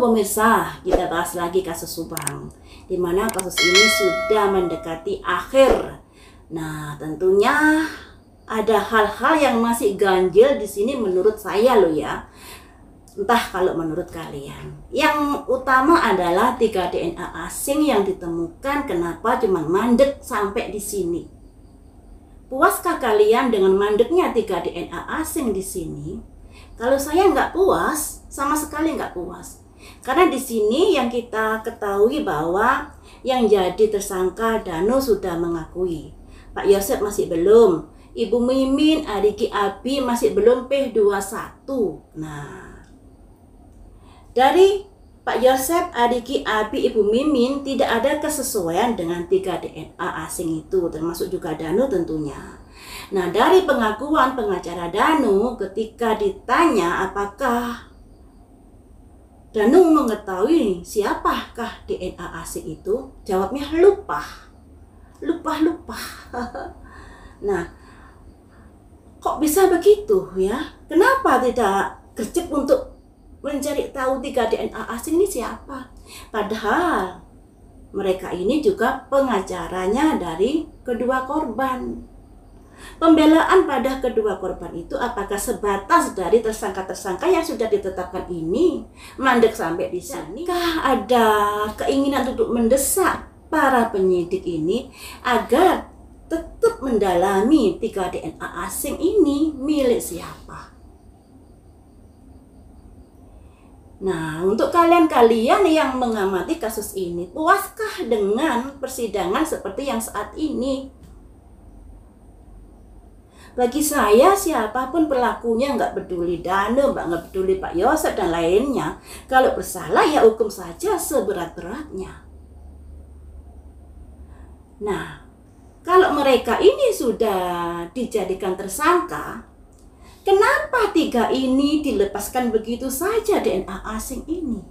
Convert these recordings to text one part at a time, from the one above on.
Halo pemirsa, kita bahas lagi kasus Subang, di mana kasus ini sudah mendekati akhir. Nah, tentunya ada hal-hal yang masih ganjil di sini menurut saya loh ya. Entah kalau menurut kalian. Yang utama adalah 3 DNA asing yang ditemukan. Kenapa cuma mandek sampai di sini? Puaskah kalian dengan mandeknya 3 DNA asing di sini? Kalau saya nggak puas, sama sekali nggak puas. Karena di sini yang kita ketahui bahwa yang jadi tersangka Danu sudah mengakui. Pak Yosep masih belum. Ibu Mimin, Adiki Abi masih belum P21. Nah, dari Pak Yosep, Adiki Abi, Ibu Mimin tidak ada kesesuaian dengan 3 DNA asing itu, termasuk juga Danu tentunya. Nah, dari pengakuan pengacara Danu ketika ditanya apakah Danu mengetahui siapakah DNA asing itu, jawabnya lupa. Nah, kok bisa begitu ya? Kenapa tidak gercep untuk mencari tahu 3 DNA asing ini siapa? Padahal mereka ini juga pengacaranya dari kedua korban. Pembelaan pada kedua korban itu apakah sebatas dari tersangka-tersangka yang sudah ditetapkan ini mandek sampai di sini? Kah ada keinginan untuk mendesak para penyidik ini agar tetap mendalami 3 DNA asing ini milik siapa? Nah, untuk kalian-kalian yang mengamati kasus ini, puaskah dengan persidangan seperti yang saat ini? Bagi saya, siapapun pelakunya, nggak peduli Danu, nggak peduli Pak Yosep dan lainnya, kalau bersalah ya hukum saja seberat-beratnya. Nah, kalau mereka ini sudah dijadikan tersangka, kenapa 3 ini dilepaskan begitu saja DNA asing ini?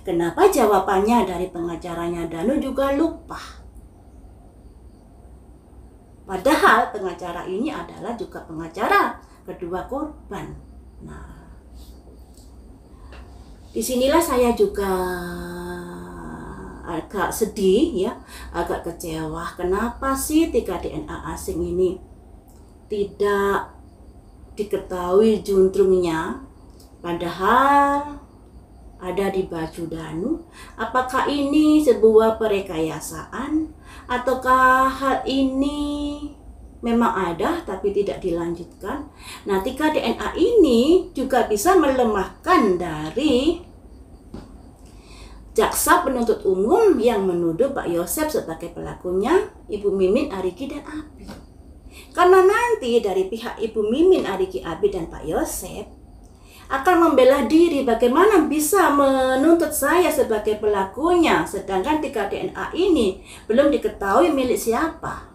Kenapa jawabannya dari pengacaranya Danu juga lupa? Padahal pengacara ini adalah juga pengacara kedua korban. Nah, disinilah saya juga agak sedih ya, agak kecewa. Kenapa sih 3 DNA asing ini tidak diketahui juntrungnya? Padahal ada di baju Danu. Apakah ini sebuah perekayasaan? Ataukah hal ini memang ada tapi tidak dilanjutkan? Nah, 3 DNA ini juga bisa melemahkan dari jaksa penuntut umum yang menuduh Pak Yosep sebagai pelakunya Ibu Mimin, Adiki, dan Abi. Karena nanti dari pihak Ibu Mimin, Adiki, Abi, dan Pak Yosep akan membela diri bagaimana bisa menuntut saya sebagai pelakunya, sedangkan 3 DNA ini belum diketahui milik siapa.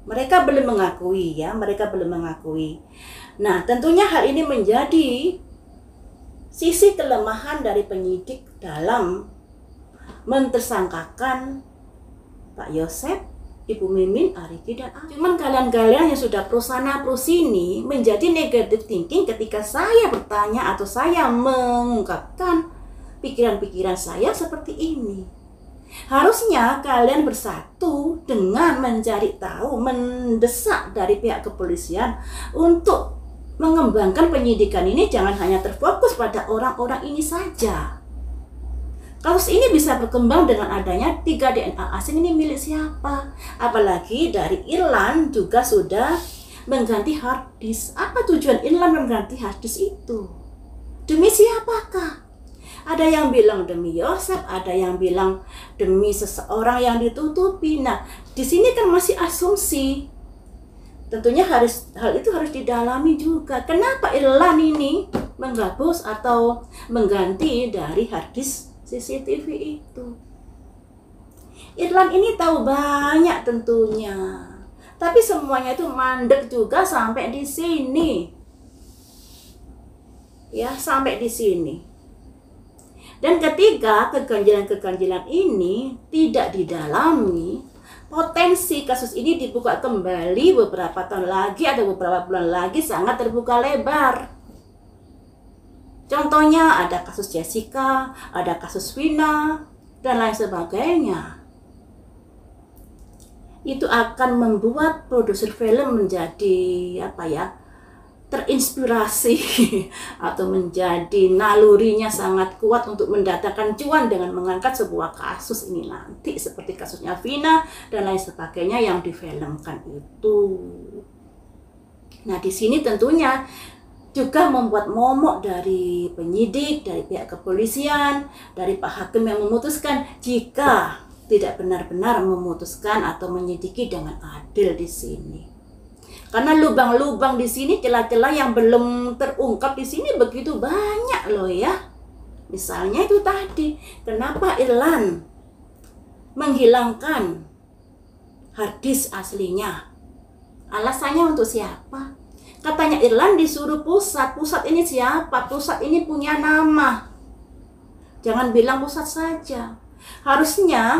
Mereka belum mengakui ya, mereka belum mengakui. Nah, tentunya hal ini menjadi sisi kelemahan dari penyidik dalam mentersangkakan Pak Yosep, Ibu Mimin, Adiki, dan Abi. Cuman kalian-kalian yang sudah pro sana pro sini menjadi negative thinking ketika saya bertanya atau saya mengungkapkan pikiran-pikiran saya seperti ini. Harusnya kalian bersatu dengan mencari tahu, mendesak dari pihak kepolisian untuk mengembangkan penyidikan ini, jangan hanya terfokus pada orang-orang ini saja. Kasus ini bisa berkembang dengan adanya 3 DNA asing ini milik siapa? Apalagi dari Irland juga sudah mengganti hard disk. Apa tujuan Irland mengganti hard disk itu? Demi siapakah? Ada yang bilang demi Yosep, ada yang bilang demi seseorang yang ditutupi. Nah, di sini kan masih asumsi. Tentunya hal itu harus didalami juga. Kenapa Irland ini menghapus atau mengganti dari hard disk CCTV itu? Irland ini tahu banyak tentunya, tapi semuanya itu mandek juga sampai di sini. Ya, sampai di sini. Dan ketika keganjilan-keganjilan ini tidak didalami, potensi kasus ini dibuka kembali beberapa tahun lagi atau beberapa bulan lagi sangat terbuka lebar. Contohnya ada kasus Jessica, ada kasus Vina, dan lain sebagainya. Itu akan membuat produser film menjadi terinspirasi atau menjadi nalurinya sangat kuat untuk mendatangkan cuan dengan mengangkat sebuah kasus ini nanti seperti kasusnya Vina dan lain sebagainya yang difilmkan itu. Nah, di sini tentunya juga membuat momok dari penyidik, dari pihak kepolisian, dari Pak Hakim yang memutuskan jika tidak benar-benar memutuskan atau menyidiki dengan adil di sini. Karena lubang-lubang di sini, celah-celah yang belum terungkap di sini begitu banyak loh ya. Misalnya itu tadi, kenapa Irlan menghilangkan harddisk aslinya? Alasannya untuk siapa? Katanya Irlan disuruh pusat. Pusat ini siapa? Pusat ini punya nama. Jangan bilang pusat saja. Harusnya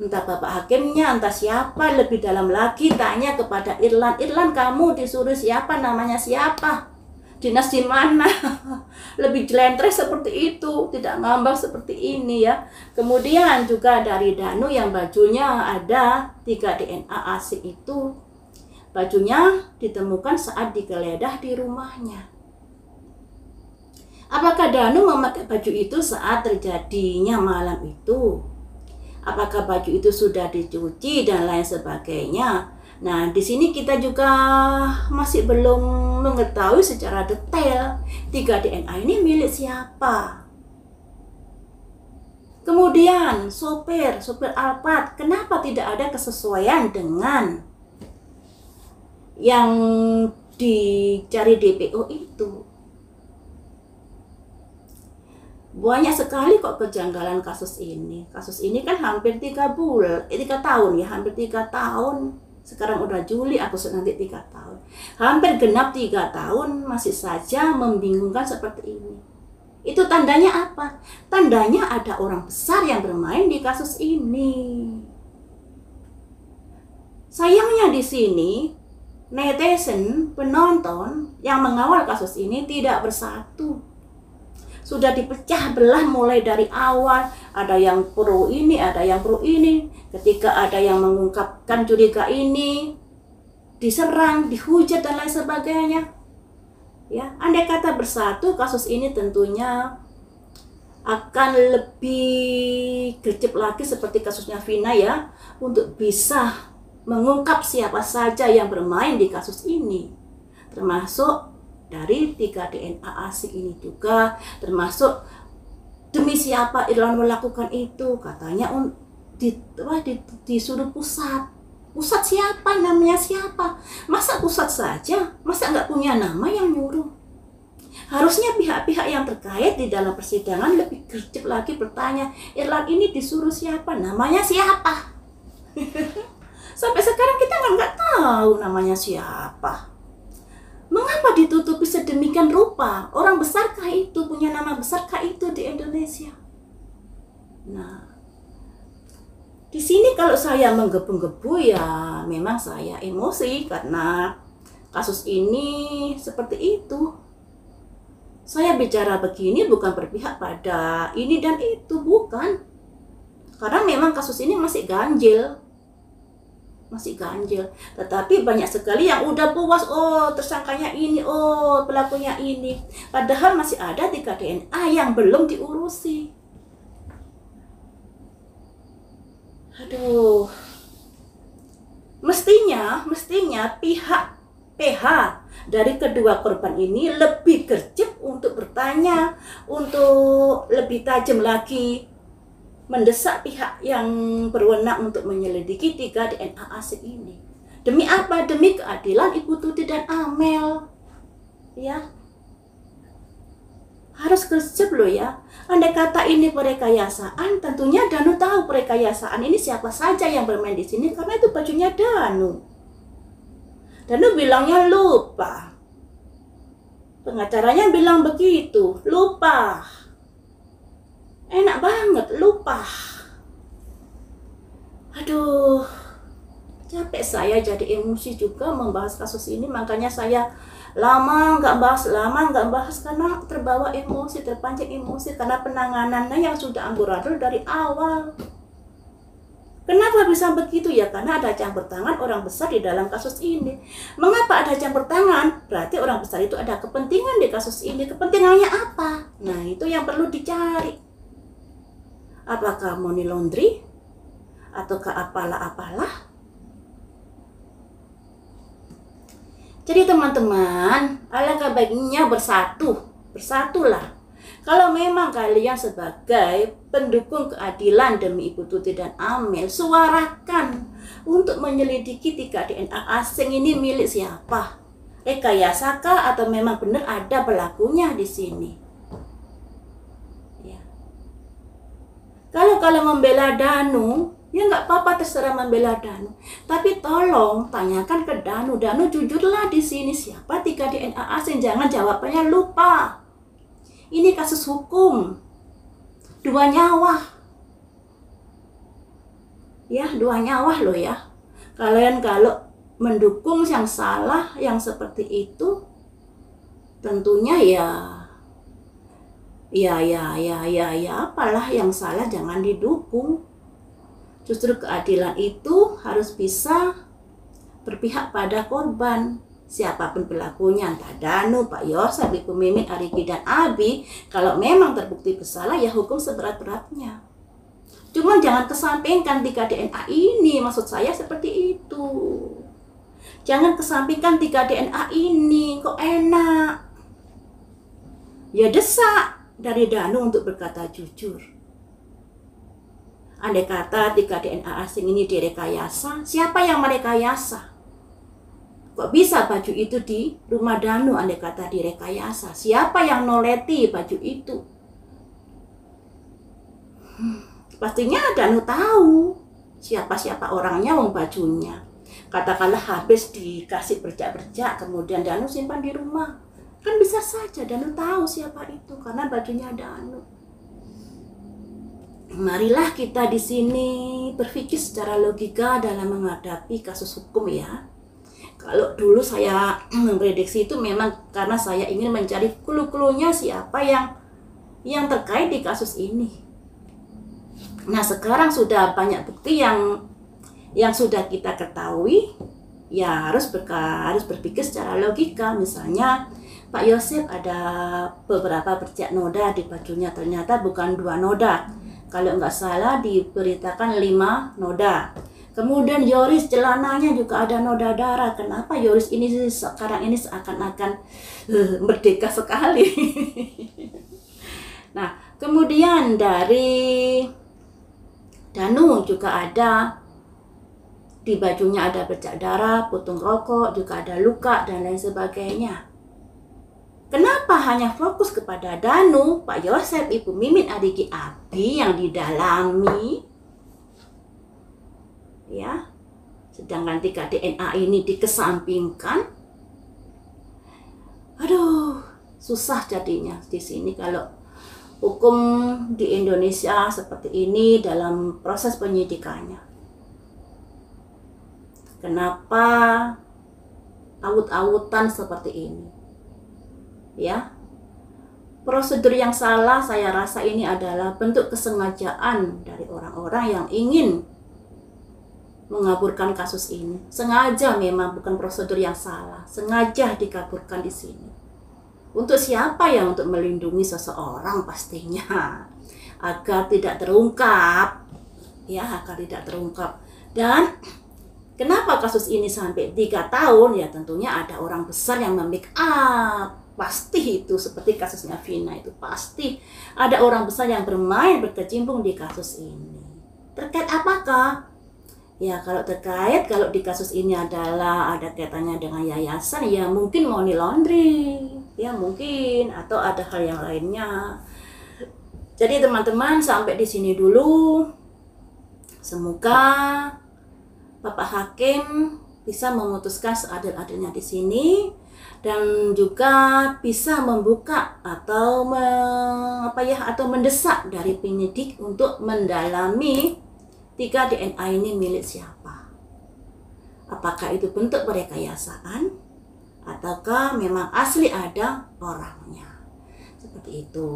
entah Bapak Hakimnya, entah siapa lebih dalam lagi tanya kepada Irlan. Irlan, kamu disuruh siapa? Namanya siapa? Dinas di mana? Lebih jelentreh seperti itu, tidak ngambang seperti ini ya. Kemudian juga dari Danu yang bajunya ada 3 DNA asik itu. Bajunya ditemukan saat digeledah di rumahnya. Apakah Danu memakai baju itu saat terjadinya malam itu? Apakah baju itu sudah dicuci dan lain sebagainya? Nah, di sini kita juga masih belum mengetahui secara detail 3 DNA ini milik siapa. Kemudian sopir Alphard, kenapa tidak ada kesesuaian dengan yang dicari DPO itu? Banyak sekali kok kejanggalan kasus ini. Kasus ini kan hampir 3 tahun ya, hampir 3 tahun. Sekarang udah Juli, Agustus nanti 3 tahun. Hampir genap 3 tahun masih saja membingungkan seperti ini. Itu tandanya apa? Tandanya ada orang besar yang bermain di kasus ini. Sayangnya di sini netizen, penonton yang mengawal kasus ini tidak bersatu. Sudah dipecah belah mulai dari awal, ada yang pro ini, ada yang pro ini. Ketika ada yang mengungkapkan curiga ini, diserang, dihujat dan lain sebagainya. Ya, andai kata bersatu, kasus ini tentunya akan lebih gercep lagi seperti kasusnya Vina ya, untuk bisa mengungkap siapa saja yang bermain di kasus ini, termasuk dari 3 DNA asik ini juga, termasuk demi siapa Irlan melakukan itu. Katanya disuruh pusat. Pusat siapa? Namanya siapa? Masa pusat saja? Masa nggak punya nama yang nyuruh? Harusnya pihak-pihak yang terkait di dalam persidangan lebih gercep lagi bertanya, Irlan ini disuruh siapa? Namanya siapa? Sampai sekarang kita nggak tahu namanya siapa. Mengapa ditutupi sedemikian rupa? Orang besarkah itu? Punya nama besarkah itu di Indonesia? Nah, di sini kalau saya menggebu-gebu ya memang saya emosi karena kasus ini seperti itu. Saya bicara begini bukan berpihak pada ini dan itu, bukan. Karena memang kasus ini masih ganjil. Tetapi banyak sekali yang udah puas, oh tersangkanya ini, oh pelakunya ini, padahal masih ada 3 DNA yang belum diurusi. Aduh, mestinya pihak PH dari kedua korban ini lebih gercep untuk bertanya, untuk lebih tajam lagi mendesak pihak yang berwenang untuk menyelidiki 3 DNA asik ini. Demi apa? Demi keadilan Ibu Tuti dan Amel. Ya. Harus gercep loh ya. Andai kata ini perekayasaan, tentunya Danu tahu perekayasaan ini siapa saja yang bermain di sini karena itu bajunya Danu. Danu bilangnya lupa. Pengacaranya bilang begitu, lupa. Enak banget, lupa. Aduh, capek saya jadi emosi juga membahas kasus ini. Makanya saya lama nggak bahas karena terbawa emosi, terpancing emosi karena penanganannya yang sudah amburadul dari awal. Kenapa bisa begitu ya? Karena ada campur tangan orang besar di dalam kasus ini. Mengapa ada campur tangan? Berarti orang besar itu ada kepentingan di kasus ini. Kepentingannya apa? Nah, itu yang perlu dicari. Apakah money laundry? Ataukah apalah-apalah? Jadi teman-teman, alangkah baiknya bersatulah. Kalau memang kalian sebagai pendukung keadilan demi Ibu Tuti dan Amel, suarakan untuk menyelidiki 3 DNA asing ini milik siapa. Rekayasakah atau memang benar ada pelakunya di sini? Ya. Kalau membela Danu, ya nggak apa-apa, terserah membela Danu. Tapi tolong tanyakan ke Danu. Danu jujurlah di sini siapa 3 DNA asing. Jangan jawabannya lupa. Ini kasus hukum. 2 nyawa. Ya, 2 nyawa loh ya. Kalian kalau mendukung yang salah, yang seperti itu, tentunya ya apalah yang salah jangan didukung. Justru keadilan itu harus bisa berpihak pada korban. Siapapun pelakunya, entah Danu, Pak Yosef, Ibu Mimin, Arigi, dan Abi, kalau memang terbukti bersalah, ya hukum seberat-beratnya. Cuma jangan kesampingkan 3 DNA ini, maksud saya seperti itu. Jangan kesampingkan 3 DNA ini, kok enak. Ya desak dari Danu untuk berkata jujur. Andai kata 3 DNA asing ini direkayasa, siapa yang merekayasa? Kok bisa baju itu di rumah Danu andai kata direkayasa? Siapa yang noleti baju itu? Pastinya Danu tahu siapa-siapa orangnya, wong bajunya. Katakanlah habis dikasih berjak-berjak, kemudian Danu simpan di rumah. Kan bisa saja Danu tahu siapa itu karena bajunya Danu. Marilah kita di sini berpikir secara logika dalam menghadapi kasus hukum ya. Kalau dulu saya memprediksi itu memang karena saya ingin mencari clue-cluenya siapa yang terkait di kasus ini. Nah, sekarang sudah banyak bukti yang sudah kita ketahui, ya harus berpikir secara logika. Misalnya Pak Yosef ada beberapa bercak noda di bajunya, ternyata bukan 2 noda. Kalau nggak salah diberitakan 5 noda. Kemudian Yoris celananya juga ada noda darah. Kenapa Yoris ini sekarang ini seakan-akan merdeka sekali? Nah, kemudian dari Danu juga ada di bajunya ada bercak darah, putung rokok, juga ada luka dan lain sebagainya. Kenapa hanya fokus kepada Danu, Pak Yosef, Ibu Mimin, Arigi, Abi yang didalami? Ya, sedangkan 3 DNA ini dikesampingkan. Aduh, susah jadinya di sini kalau hukum di Indonesia seperti ini dalam proses penyidikannya. Kenapa awut-awutan seperti ini? Ya, prosedur yang salah saya rasa ini adalah bentuk kesengajaan dari orang-orang yang ingin mengaburkan kasus ini. Sengaja, memang bukan prosedur yang salah, sengaja dikaburkan di sini. Untuk siapa ya? Untuk melindungi seseorang pastinya, agar tidak terungkap. Ya, agar tidak terungkap. Dan kenapa kasus ini sampai 3 tahun? Ya tentunya ada orang besar yang make up. Pasti itu seperti kasusnya Vina itu, pasti ada orang besar yang berkecimpung di kasus ini. Terkait apakah? Ya kalau di kasus ini adalah ada kaitannya dengan yayasan, ya mungkin money laundering, ya mungkin, atau ada hal yang lainnya. Jadi teman-teman sampai di sini dulu. Semoga Bapak Hakim bisa memutuskan seadil-adilnya di sini dan juga bisa membuka atau mendesak dari penyidik untuk mendalami 3 DNA ini milik siapa. Apakah itu bentuk perekayasaan ataukah memang asli ada orangnya. Seperti itu.